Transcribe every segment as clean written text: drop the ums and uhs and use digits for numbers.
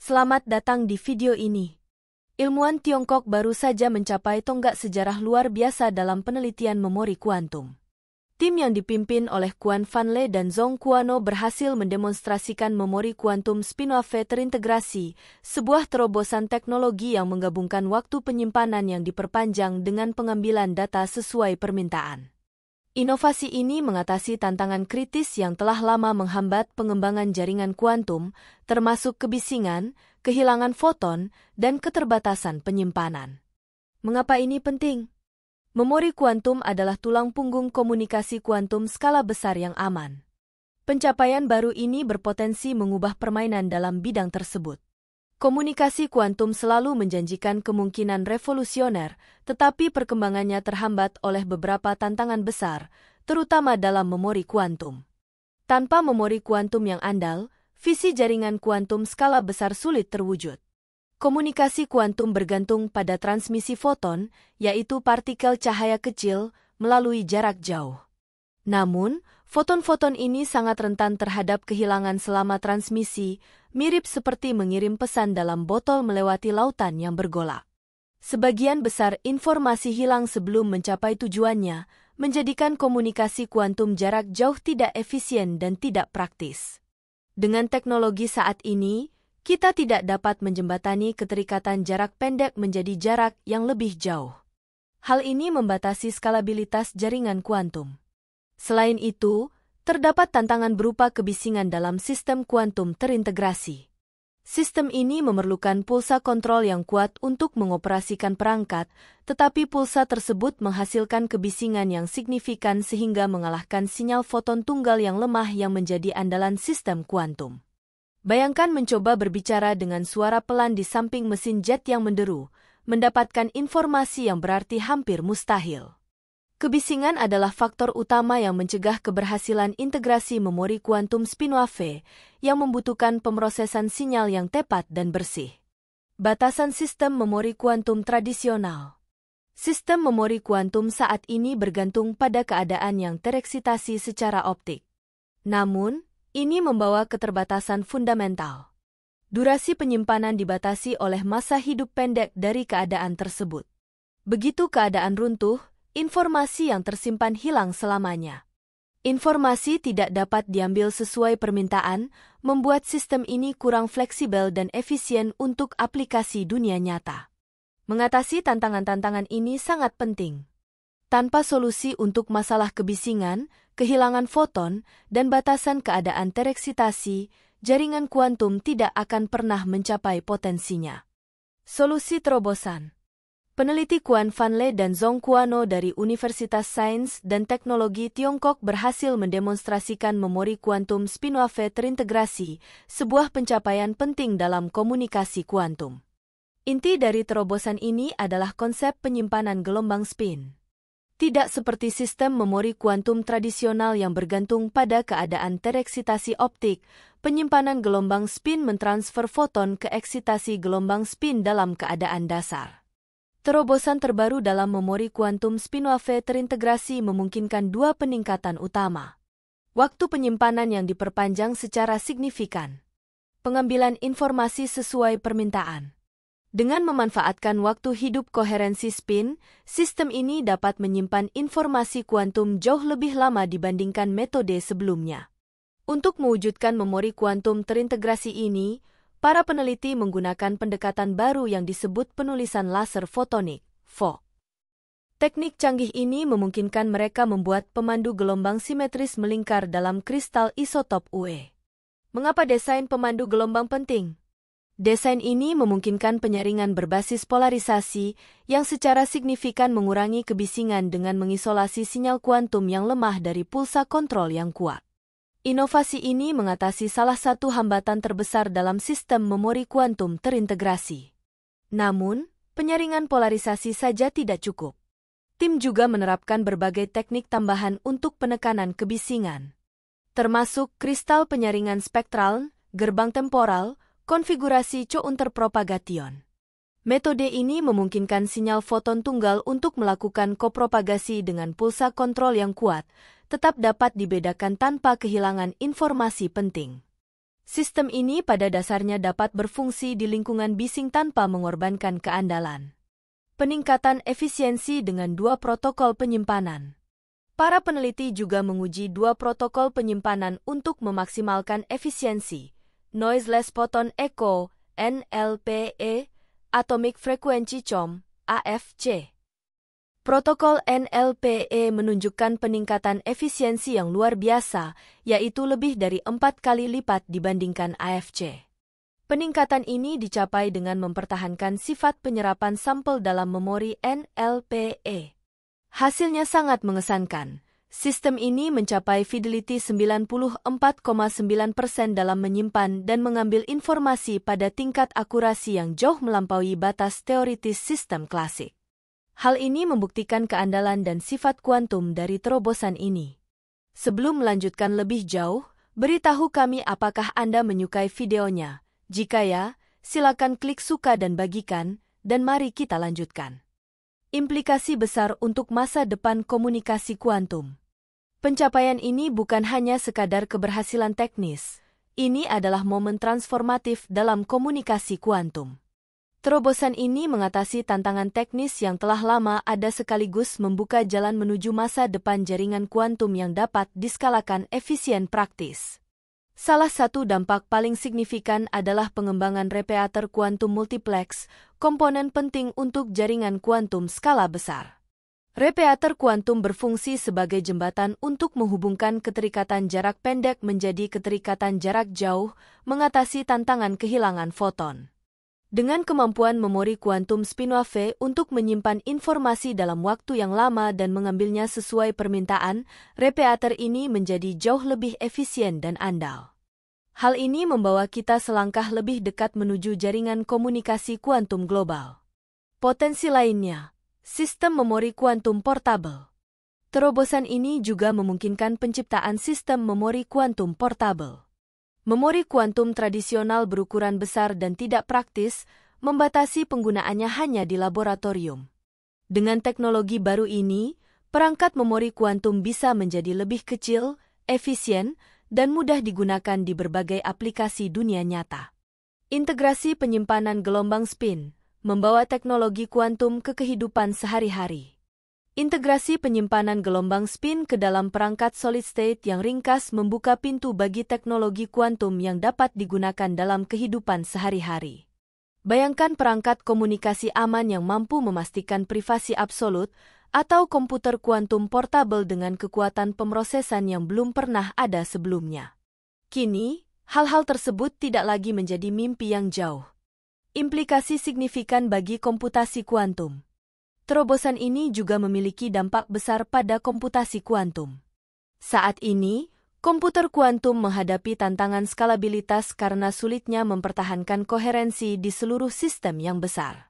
Selamat datang di video ini. Ilmuwan Tiongkok baru saja mencapai tonggak sejarah luar biasa dalam penelitian memori kuantum. Tim yang dipimpin oleh Quan Van Le dan Zhong Kuano berhasil mendemonstrasikan memori kuantum spin-wave terintegrasi, sebuah terobosan teknologi yang menggabungkan waktu penyimpanan yang diperpanjang dengan pengambilan data sesuai permintaan. Inovasi ini mengatasi tantangan kritis yang telah lama menghambat pengembangan jaringan kuantum, termasuk kebisingan, kehilangan foton, dan keterbatasan penyimpanan. Mengapa ini penting? Memori kuantum adalah tulang punggung komunikasi kuantum skala besar yang aman. Pencapaian baru ini berpotensi mengubah permainan dalam bidang tersebut. Komunikasi kuantum selalu menjanjikan kemungkinan revolusioner, tetapi perkembangannya terhambat oleh beberapa tantangan besar, terutama dalam memori kuantum. Tanpa memori kuantum yang andal, visi jaringan kuantum skala besar sulit terwujud. Komunikasi kuantum bergantung pada transmisi foton, yaitu partikel cahaya kecil, melalui jarak jauh. Namun, foton-foton ini sangat rentan terhadap kehilangan selama transmisi, mirip seperti mengirim pesan dalam botol melewati lautan yang bergolak. Sebagian besar informasi hilang sebelum mencapai tujuannya, menjadikan komunikasi kuantum jarak jauh tidak efisien dan tidak praktis. Dengan teknologi saat ini, kita tidak dapat menjembatani keterikatan jarak pendek menjadi jarak yang lebih jauh. Hal ini membatasi skalabilitas jaringan kuantum. Selain itu, terdapat tantangan berupa kebisingan dalam sistem kuantum terintegrasi. Sistem ini memerlukan pulsa kontrol yang kuat untuk mengoperasikan perangkat, tetapi pulsa tersebut menghasilkan kebisingan yang signifikan sehingga mengalahkan sinyal foton tunggal yang lemah yang menjadi andalan sistem kuantum. Bayangkan mencoba berbicara dengan suara pelan di samping mesin jet yang menderu, mendapatkan informasi yang berarti hampir mustahil. Kebisingan adalah faktor utama yang mencegah keberhasilan integrasi memori kuantum spin-wave yang membutuhkan pemrosesan sinyal yang tepat dan bersih. Batasan sistem memori kuantum tradisional. Sistem memori kuantum saat ini bergantung pada keadaan yang tereksitasi secara optik. Namun, ini membawa keterbatasan fundamental. Durasi penyimpanan dibatasi oleh masa hidup pendek dari keadaan tersebut. Begitu keadaan runtuh, informasi yang tersimpan hilang selamanya. Informasi tidak dapat diambil sesuai permintaan, membuat sistem ini kurang fleksibel dan efisien untuk aplikasi dunia nyata. Mengatasi tantangan-tantangan ini sangat penting. Tanpa solusi untuk masalah kebisingan, kehilangan foton, dan batasan keadaan tereksitasi, jaringan kuantum tidak akan pernah mencapai potensinya. Solusi terobosan. Peneliti Quan Van Le dan Zhong Kuano dari Universitas Sains dan Teknologi Tiongkok berhasil mendemonstrasikan memori kuantum spin-wave terintegrasi, sebuah pencapaian penting dalam komunikasi kuantum. Inti dari terobosan ini adalah konsep penyimpanan gelombang spin. Tidak seperti sistem memori kuantum tradisional yang bergantung pada keadaan tereksitasi optik, penyimpanan gelombang spin mentransfer foton ke eksitasi gelombang spin dalam keadaan dasar. Terobosan terbaru dalam memori kuantum spin-wave terintegrasi memungkinkan dua peningkatan utama. Waktu penyimpanan yang diperpanjang secara signifikan. Pengambilan informasi sesuai permintaan. Dengan memanfaatkan waktu hidup koherensi spin, sistem ini dapat menyimpan informasi kuantum jauh lebih lama dibandingkan metode sebelumnya. Untuk mewujudkan memori kuantum terintegrasi ini, para peneliti menggunakan pendekatan baru yang disebut penulisan laser fotonik, (FO). Teknik canggih ini memungkinkan mereka membuat pemandu gelombang simetris melingkar dalam kristal isotop UE. Mengapa desain pemandu gelombang penting? Desain ini memungkinkan penyaringan berbasis polarisasi yang secara signifikan mengurangi kebisingan dengan mengisolasi sinyal kuantum yang lemah dari pulsa kontrol yang kuat. Inovasi ini mengatasi salah satu hambatan terbesar dalam sistem memori kuantum terintegrasi. Namun, penyaringan polarisasi saja tidak cukup. Tim juga menerapkan berbagai teknik tambahan untuk penekanan kebisingan, termasuk kristal penyaringan spektral, gerbang temporal, konfigurasi counterpropagation. Metode ini memungkinkan sinyal foton tunggal untuk melakukan kopropagasi dengan pulsa kontrol yang kuat, tetap dapat dibedakan tanpa kehilangan informasi penting. Sistem ini pada dasarnya dapat berfungsi di lingkungan bising tanpa mengorbankan keandalan. Peningkatan efisiensi dengan dua protokol penyimpanan. Para peneliti juga menguji dua protokol penyimpanan untuk memaksimalkan efisiensi, Noiseless Photon Echo, NLPE, Atomic Frequency CHOM, AFC. Protokol NLPE menunjukkan peningkatan efisiensi yang luar biasa, yaitu lebih dari 4 kali lipat dibandingkan AFC. Peningkatan ini dicapai dengan mempertahankan sifat penyerapan sampel dalam memori NLPE. Hasilnya sangat mengesankan. Sistem ini mencapai fidelity 94,9% dalam menyimpan dan mengambil informasi pada tingkat akurasi yang jauh melampaui batas teoritis sistem klasik. Hal ini membuktikan keandalan dan sifat kuantum dari terobosan ini. Sebelum melanjutkan lebih jauh, beritahu kami apakah Anda menyukai videonya. Jika ya, silakan klik suka dan bagikan, dan mari kita lanjutkan. Implikasi besar untuk masa depan komunikasi kuantum. Pencapaian ini bukan hanya sekadar keberhasilan teknis, ini adalah momen transformatif dalam komunikasi kuantum. Terobosan ini mengatasi tantangan teknis yang telah lama ada sekaligus membuka jalan menuju masa depan jaringan kuantum yang dapat diskalakan efisien praktis. Salah satu dampak paling signifikan adalah pengembangan repeater kuantum multiplex, komponen penting untuk jaringan kuantum skala besar. Repeater kuantum berfungsi sebagai jembatan untuk menghubungkan keterikatan jarak pendek menjadi keterikatan jarak jauh, mengatasi tantangan kehilangan foton. Dengan kemampuan memori kuantum spin-wave untuk menyimpan informasi dalam waktu yang lama dan mengambilnya sesuai permintaan, repeater ini menjadi jauh lebih efisien dan andal. Hal ini membawa kita selangkah lebih dekat menuju jaringan komunikasi kuantum global. Potensi lainnya, sistem memori kuantum portable. Terobosan ini juga memungkinkan penciptaan sistem memori kuantum portable. Memori kuantum tradisional berukuran besar dan tidak praktis, membatasi penggunaannya hanya di laboratorium. Dengan teknologi baru ini, perangkat memori kuantum bisa menjadi lebih kecil, efisien, dan mudah digunakan di berbagai aplikasi dunia nyata. Integrasi penyimpanan gelombang spin, membawa teknologi kuantum ke kehidupan sehari-hari. Integrasi penyimpanan gelombang spin ke dalam perangkat solid state yang ringkas membuka pintu bagi teknologi kuantum yang dapat digunakan dalam kehidupan sehari-hari. Bayangkan perangkat komunikasi aman yang mampu memastikan privasi absolut atau komputer kuantum portable dengan kekuatan pemrosesan yang belum pernah ada sebelumnya. Kini, hal-hal tersebut tidak lagi menjadi mimpi yang jauh. Implikasi signifikan bagi komputasi kuantum. Terobosan ini juga memiliki dampak besar pada komputasi kuantum. Saat ini, komputer kuantum menghadapi tantangan skalabilitas karena sulitnya mempertahankan koherensi di seluruh sistem yang besar.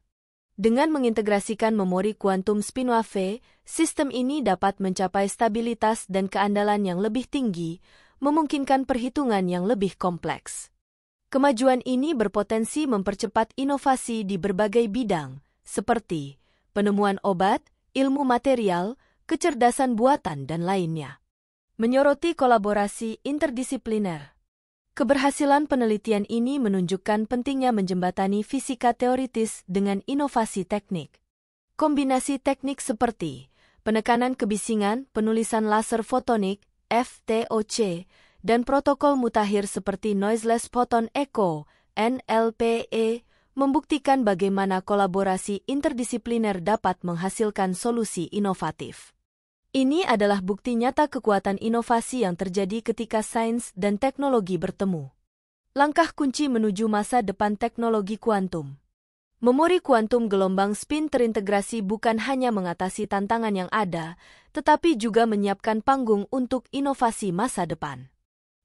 Dengan mengintegrasikan memori kuantum spin-wave, sistem ini dapat mencapai stabilitas dan keandalan yang lebih tinggi, memungkinkan perhitungan yang lebih kompleks. Kemajuan ini berpotensi mempercepat inovasi di berbagai bidang, seperti penemuan obat, ilmu material, kecerdasan buatan, dan lainnya. Menyoroti kolaborasi interdisipliner. Keberhasilan penelitian ini menunjukkan pentingnya menjembatani fisika teoritis dengan inovasi teknik. Kombinasi teknik seperti penekanan kebisingan, penulisan laser fotonik, FTOC, dan protokol mutakhir seperti Noiseless Photon Echo, NLPE, membuktikan bagaimana kolaborasi interdisipliner dapat menghasilkan solusi inovatif. Ini adalah bukti nyata kekuatan inovasi yang terjadi ketika sains dan teknologi bertemu. Langkah kunci menuju masa depan teknologi kuantum. Memori kuantum gelombang spin terintegrasi bukan hanya mengatasi tantangan yang ada, tetapi juga menyiapkan panggung untuk inovasi masa depan.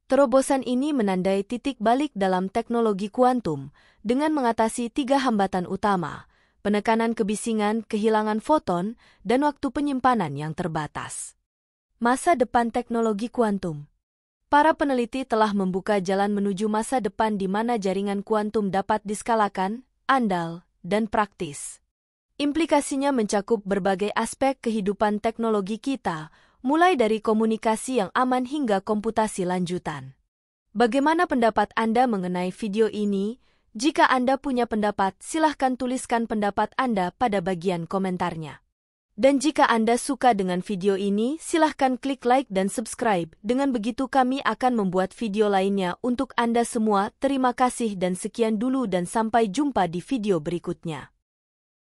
Terobosan ini menandai titik balik dalam teknologi kuantum dengan mengatasi 3 hambatan utama, penekanan kebisingan, kehilangan foton, dan waktu penyimpanan yang terbatas. Masa depan teknologi kuantum. Para peneliti telah membuka jalan menuju masa depan di mana jaringan kuantum dapat diskalakan, andal, dan praktis. Implikasinya mencakup berbagai aspek kehidupan teknologi kita, mulai dari komunikasi yang aman hingga komputasi lanjutan. Bagaimana pendapat Anda mengenai video ini? Jika Anda punya pendapat, silahkan tuliskan pendapat Anda pada bagian komentarnya. Dan jika Anda suka dengan video ini, silahkan klik like dan subscribe. Dengan begitu kami akan membuat video lainnya untuk Anda semua. Terima kasih dan sekian dulu dan sampai jumpa di video berikutnya.